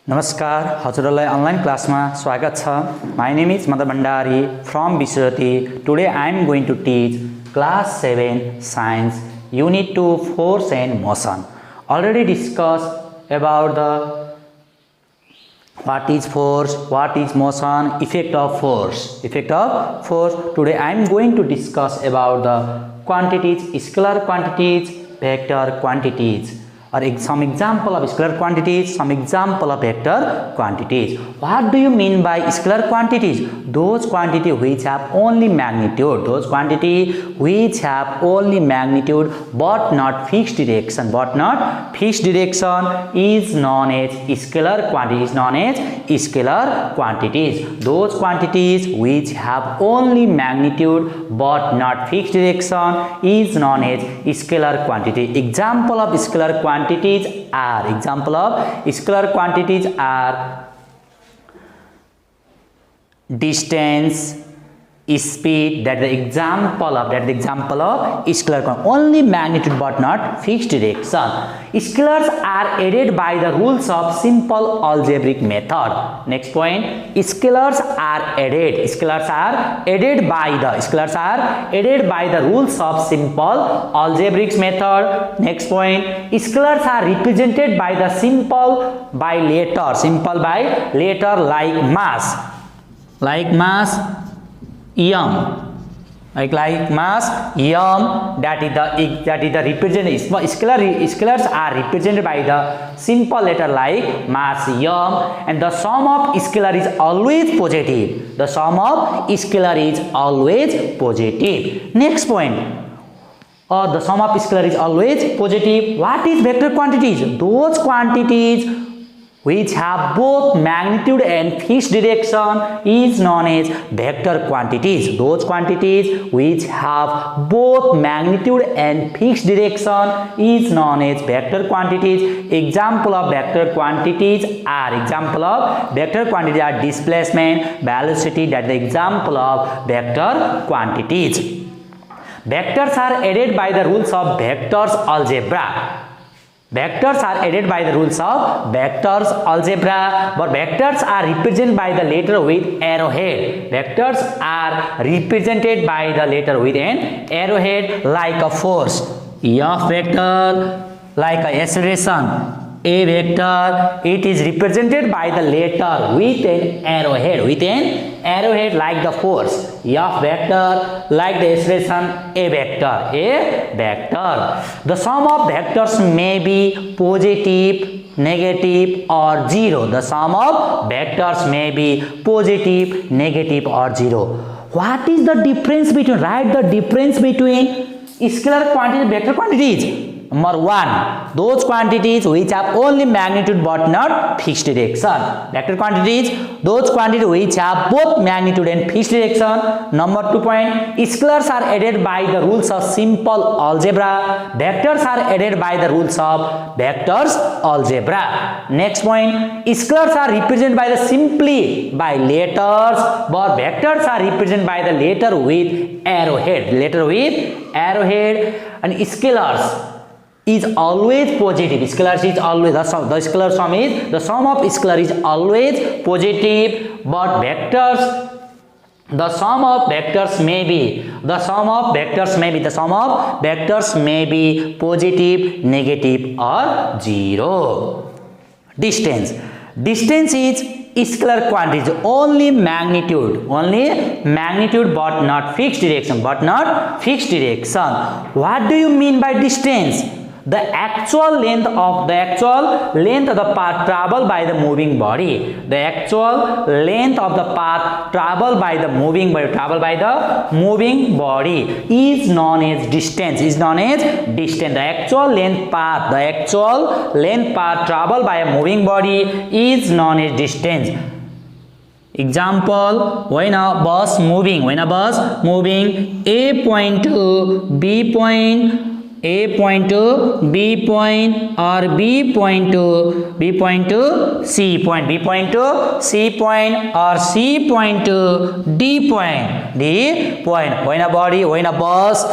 नमस्कार, हजुरलाई अनलाइन क्लासमा स्वागत छ। My name is Madar Bhandari from Viswati. Today I am going to teach class 7 science unit 2 force and motion. Already discussed about the what is force, what is motion, effect of force. Today I am going to discuss about the quantities, scalar quantities, vector quantities. Or some example of scalar quantities, some example of vector quantities. What do you mean by scalar quantities? Those quantities which have only magnitude. Those quantities which have only magnitude but not fixed direction. Is known as scalar quantities. Those quantities which have only magnitude but not fixed direction is known as scalar quantity. Example of scalar quantities are distance, speed. That is the example of scalar quantity. Only magnitude but not fixed direction. Scalars are added by the rules of simple algebraic method. Next point, scalars are added by the rules of simple algebraic method. Next point, scalars are represented by the simple by letter like mass m, like mass m. That is the represented. Scalars are represented by the simple letter like mass m, and the sum of scalar is always positive. Next point, the sum of scalar is always positive. What is vector quantities? Those quantities which have both magnitude and fixed direction is known as vector quantities. Those quantities which have both magnitude and fixed direction is known as vector quantities. Example of vector quantities are displacement, velocity. That is the example of vector quantities. Vectors are added by the rules of vectors algebra. But vectors are represented by the letter with arrowhead. Like a force, F vector, like a acceleration, A vector. It is represented by the letter with an arrowhead, like the force F vector, like the acceleration A vector. The sum of vectors may be positive, negative or zero. What is the difference between? Write the difference between scalar quantities and vector quantities. Number 1, those quantities which have only magnitude but not fixed direction. Vector quantities, those quantities which have both magnitude and fixed direction. Number 2 point, scalars are added by the rules of simple algebra. Vectors are added by the rules of vectors algebra. Next point, scalars are represented by the simply by letters, but vectors are represented by the letter with arrowhead. And scalars is always positive. The sum of scalar is always positive, but the sum of vectors may be positive, negative or zero. Distance is scalar quantities, only magnitude but not fixed direction. What do you mean by distance? The actual length of the path traveled by the moving body. The actual length of the path traveled by the moving body is known as distance. The actual length path traveled by a moving body is known as distance. Example, when a bus moving A point to B point, A point to B point, or B point to C point, or C point to D point. When a body, when a bus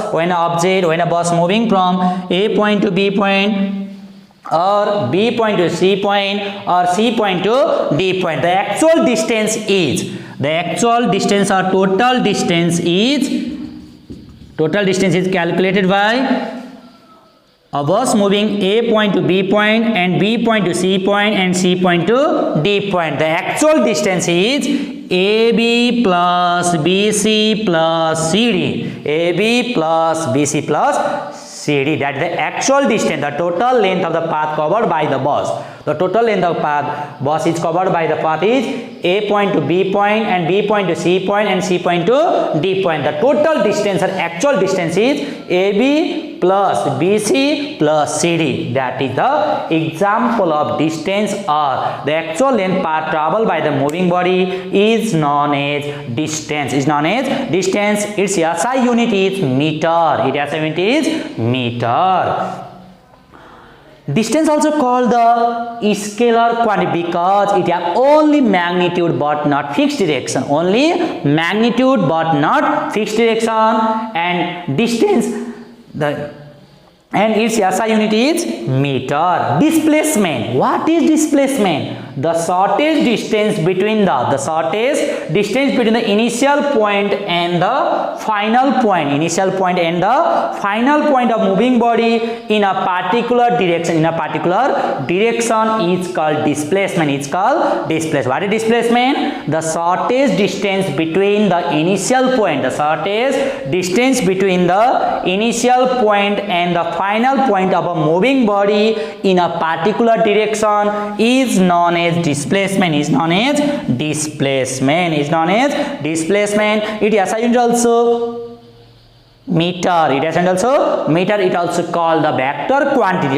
moving from A point to B point, or B point to C point or C point to D point. The actual distance is calculated by a bus moving A point to B point and B point to C point and C point to D point. The actual distance is AB plus BC plus CD. AB plus BC plus CD. That is the actual distance, the total length of the path covered by the bus. The total length of bus is covered by the path is A point to B point and B point to C point and C point to D point. The total distance or actual distance is AB plus BC plus CD. That is the example of distance, or the actual length path traveled by the moving body is known as distance. Its SI unit is meter. Its SI unit is meter. Distance also called the scalar quantity because it has only magnitude but not fixed direction. Only magnitude but not fixed direction. And distance, and its SI unit is meter. Displacement. What is displacement? The shortest distance between the initial point and the final point. Initial point and the final point of moving body in a particular direction. Is called displacement. What is displacement? The shortest distance between the initial point. The shortest distance between the initial point and the final point of a moving body in a particular direction is known as displacement. Its SI unit also meter. It also called the vector quantity.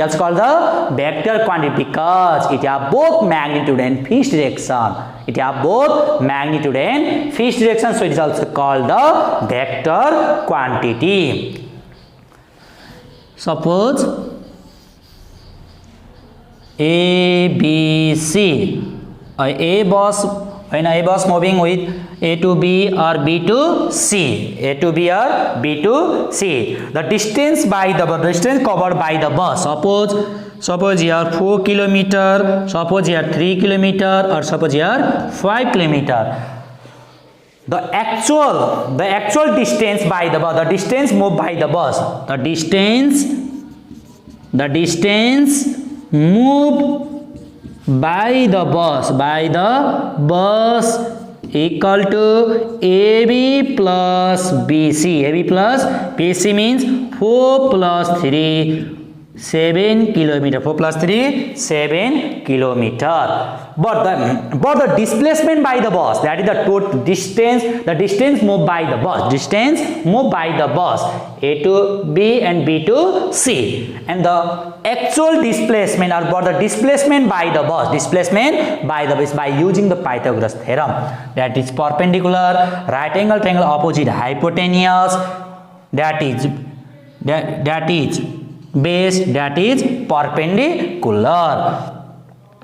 Because it has both magnitude and fixed direction. So it is also called the vector quantity. Suppose A, B, C. A bus moving with A to B or B to C. The distance covered by the bus. Suppose here 4 kilometer. Suppose here 3 kilometer, or suppose here 5 kilometer. The actual distance by the bus. The distance moved by the bus. The distance moved by the bus equal to AB plus BC. BC means 4 plus 3 7 kilometer. 4 plus 3 7 kilometer. But the displacement by the bus, that is the total distance, the distance moved by the bus A to B and B to C, and the actual displacement, or for the displacement by the bus by using the Pythagoras theorem, that is perpendicular, right angle triangle, opposite hypotenuse, that is base, that is perpendicular.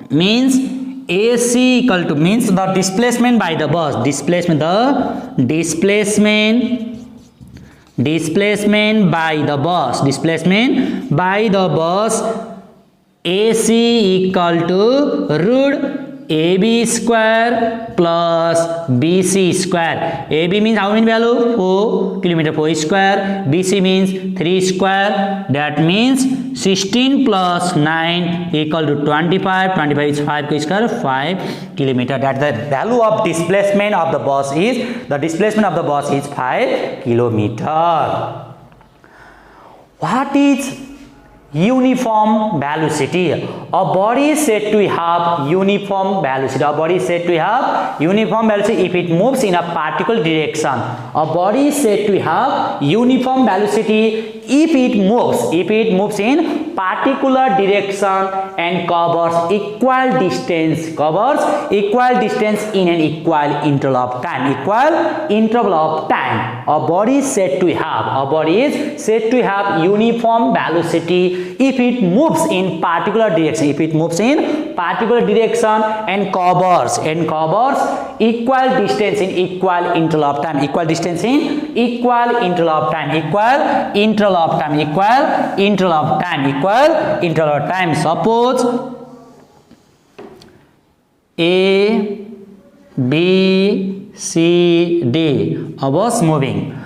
Means AC equal to, means the displacement by the bus. Displacement by the bus AC equal to root AB square plus BC square. AB means how many value? 4 kilometer, 4 square. BC means 3 square. That means 16 plus 9 equal to 25. 25 is 5 square, 5 kilometer. That the value of displacement of the bus is, the displacement of the bus is 5 kilometer. What is uniform velocity? A body is said to have uniform velocity. If it moves in a particular direction. A body is said to have uniform velocity if it moves in particular direction and covers equal distance in an equal interval of time. A body is said to have uniform velocity if it moves in particular direction. particular direction and covers equal distance in equal interval of time. Equal distance in equal interval of time. Equal interval of time. Equal interval of time. Equal interval of time. Suppose A, B, C, D. A was moving.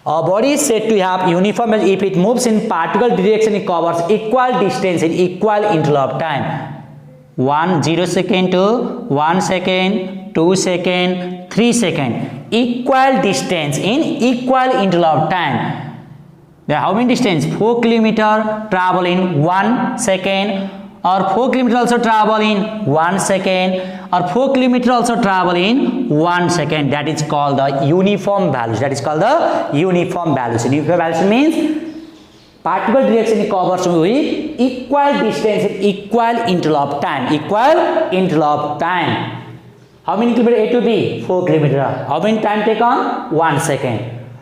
A body is said to have uniform if it moves in particular direction, it covers equal distance in equal interval of time. 0 second to 1 second, 2 second, 3 second. Equal distance in equal interval of time. Then how many distance? 4 kilometer travel in 1 second, or 4 kilometer also travel in 1 second, or 4 kilometer also travel in 1 second. That is called the uniform velocity. That is called the uniform velocity. Uniform velocity means particular direction it covers with equal distance in equal interval of time. Equal interval of time. How many kilometer A to B? 4 kilometer. How many time taken? 1 second.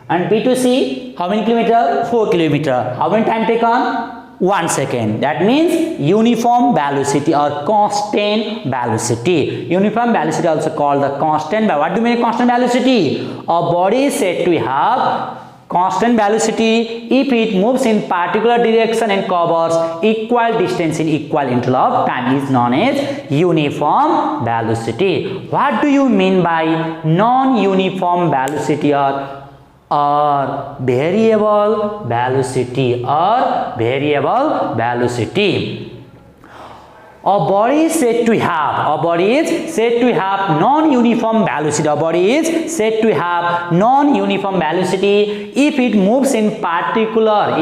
And B to C, how many kilometer? 4 kilometer. How many time taken? 1 second. That means uniform velocity or constant velocity. Uniform velocity also called the constant. What do you mean constant velocity? A body is said to have constant velocity if it moves in particular direction and covers equal distance in equal interval of time is known as uniform velocity. What do you mean by non-uniform velocity or variable velocity or variable velocity? A body is said to have non-uniform velocity. A body is said to have non-uniform velocity if it moves in particular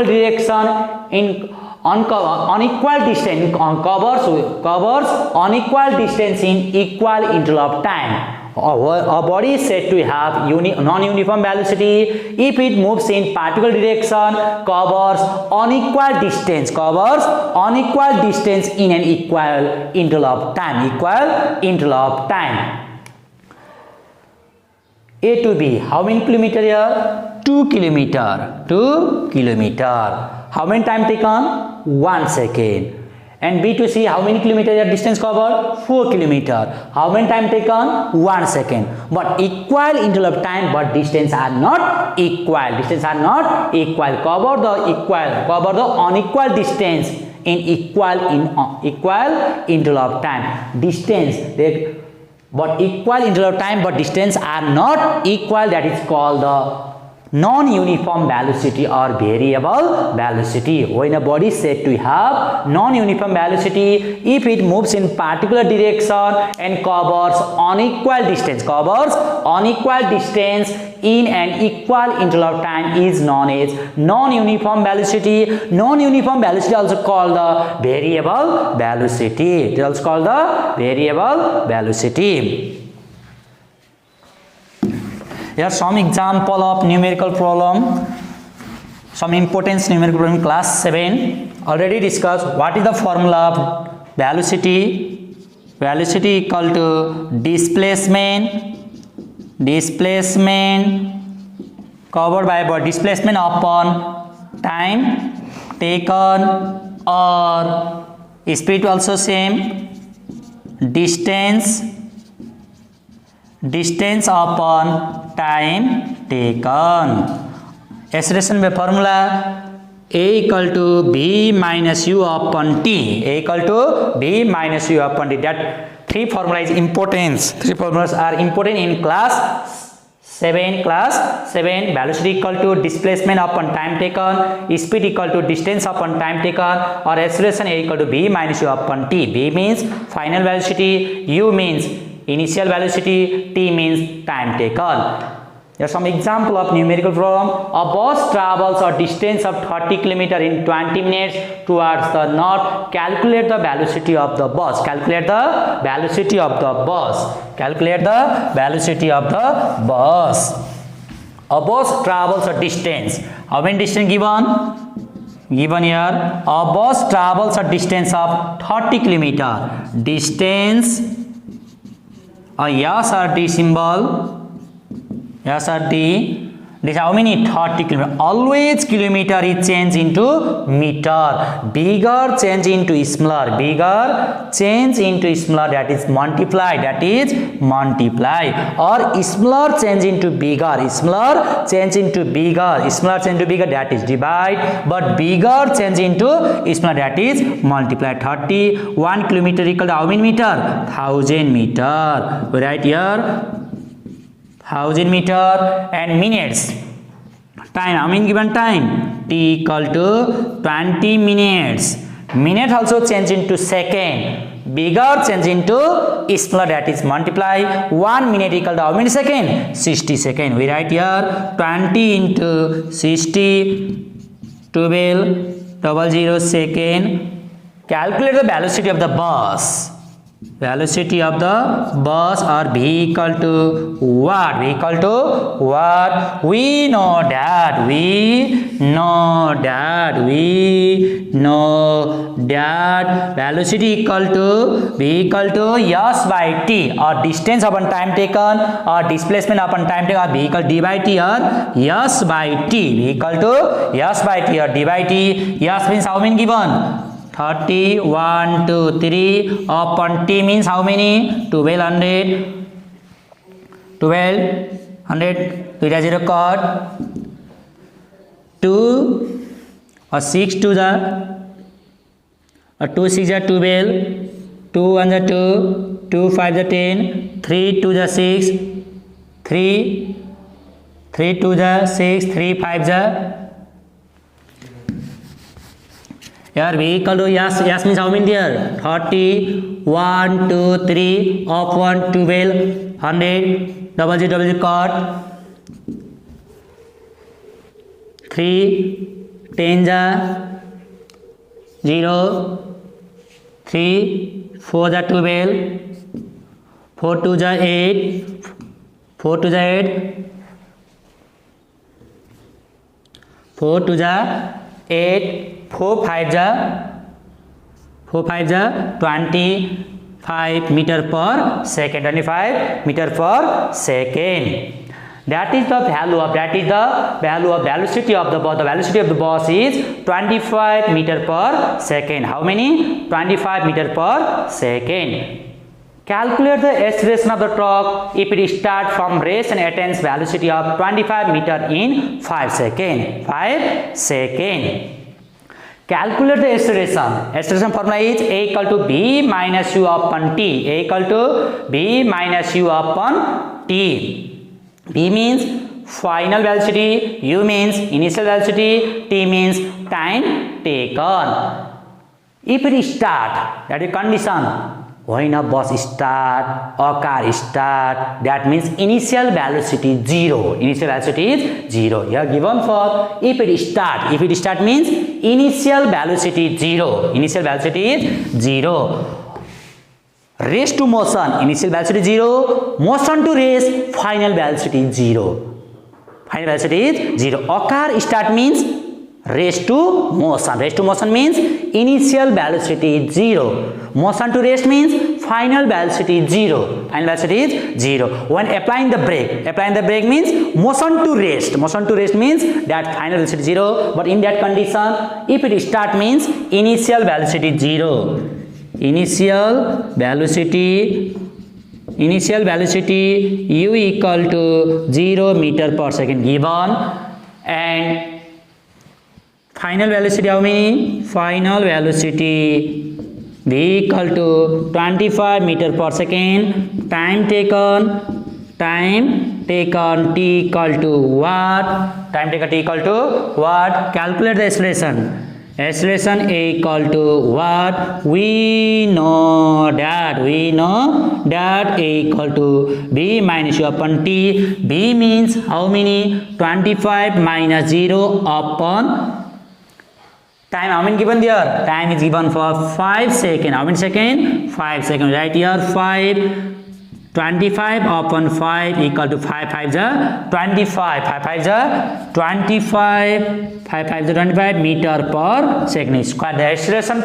direction in unequal distance, covers unequal distance in equal interval of time. A body is said to have non-uniform velocity if it moves in particular direction, covers unequal distance in an equal interval of time. A to B, how many kilometer here? 2 kilometer. How many time taken? 1 second. And B to C, how many kilometer distance covered? 4 kilometer. How many time taken? 1 second. But equal interval of time, but distance are not equal. Cover the unequal distance in equal interval of time. But equal interval of time, but distance are not equal. That is called the non-uniform velocity or variable velocity. When a body is said to have non-uniform velocity if it moves in particular direction and covers unequal distance in an equal interval of time is known as non-uniform velocity. Non-uniform velocity also called the variable velocity. It is also called the variable velocity. Here some example of numerical problem, some importance numerical problem in class 7. Already discussed what is the formula of velocity. Velocity equal to displacement covered by displacement upon time taken, or speed also same, distance upon time taken. Acceleration by formula A equal to B minus U upon T. A equal to B minus U upon T. That three formula is important. Three formulas are important in class 7. Velocity equal to displacement upon time taken, speed equal to distance upon time taken, or acceleration A equal to B minus U upon T. B means final velocity, U means initial velocity, T means time taken. There are some example of numerical problem. A bus travels a distance of 30 km in 20 minutes towards the north. Calculate the velocity of the bus. Calculate the velocity of the bus. A bus travels a distance. How many distance given? Given here. A bus travels a distance of 30 km. Distance, a S or D symbol. S or D. This how many? 30 kilometer. Always kilometer is changed into meter. Bigger change into smaller. Bigger change into smaller, that is multiply. That is multiply. Or smaller change into bigger. Smaller change into bigger. Smaller change into bigger, that is divide. But bigger change into smaller, that is multiply. 31 kilometer equal to how many meter? 1000 meter. We write here 1000 meter. And minutes, time, how many given time? T equal to 20 minutes. Minute also change into second. Bigger change into smaller, that is multiply. 1 minute equal to how many second? 60 second. We write here 20 into 60, 1200 second. Calculate the velocity of the bus. Velocity of the bus or vehicle to what? Vehicle to what? We know that. We know that. Velocity equal to vehicle to s by t, or distance upon time taken, or displacement upon time taken, or vehicle d by t, or s by t. Vehicle to s by t or d by t. S means how many given? 30, 1, 2, 3 upon t means how many? 1200. 2 0 cut 2 or 6 to the 2 6 are 12, 2 1 are 2, 2 5 are 10, 3 2 the 6, 3 2 the 6, 3 5 the. Here vehicle to yes means how many there? 30, 1, 2, 3 upon 12, 100, double zero cut 3, 10 the 0, 3, 4 the 12, 4 2 the 8, 4 2 the 8, 4 2 the 8, 4 5 the 25 meter per second. 25 meter per second. That is the value of velocity of the bus. The velocity of the bus is 25 meter per second. How many? 25 meter per second. Calculate the acceleration of the truck if it starts from rest and attains velocity of 25 meter in 5 seconds. 5 seconds. Calculate the acceleration. Acceleration formula is A equal to B minus U upon T. A equal to B minus U upon T. B means final velocity, U means initial velocity, T means time taken. If it start, that is condition. When a bus start or car start, that means initial velocity 0. Initial velocity is 0. Here given for if it start. If it start means initial velocity 0. Initial velocity is 0. Rest to motion, initial velocity 0. Motion to rest, final velocity 0. Final velocity is 0. Occur start means rest to motion. Rest to motion means initial velocity is 0. Motion to rest means final velocity is 0. Final velocity is 0. When applying the brake means motion to rest. Motion to rest means that final velocity is 0. But in that condition, if it start means initial velocity is 0. Initial velocity u equal to 0 meter per second given, and final velocity how many? Final velocity v equal to 25 meter per second. Time taken t equal to what? Time taken t equal to what? Calculate the acceleration. Acceleration A equal to what? We know that A equal to B minus U upon T. B means how many? 25 minus 0 upon time. How many given there? Time is given for 5 seconds. How many seconds? 5 seconds. Right here 5. 25 upon 5 equal to 5 5 is 25. 5 5 is 25. 5 5 is 25 meter per second square. The acceleration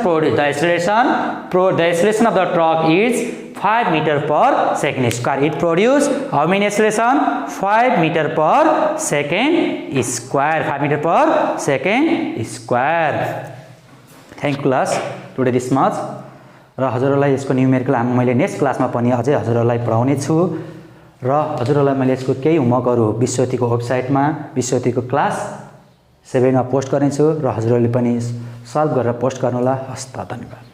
of the truck is 5 meter per second square. It produce how many acceleration? 5 meter per second square. 5 meter per second square. Thank you class. Today this much. र हजुरहरूलाई यसको numerical मैले next क्लासमा पनि अझै हजुरहरूलाई पढाउने छु र हजुरहरूलाई मैले यसको केही होमवर्कहरू विश्वतिको वेबसाइटमा विश्वतिको क्लास 7 मा पोस्ट गर्नेछु र हजुरहरूले पनि सल्भ गरेर पोस्ट गर्नुहोला। हस्त धन्यवाद।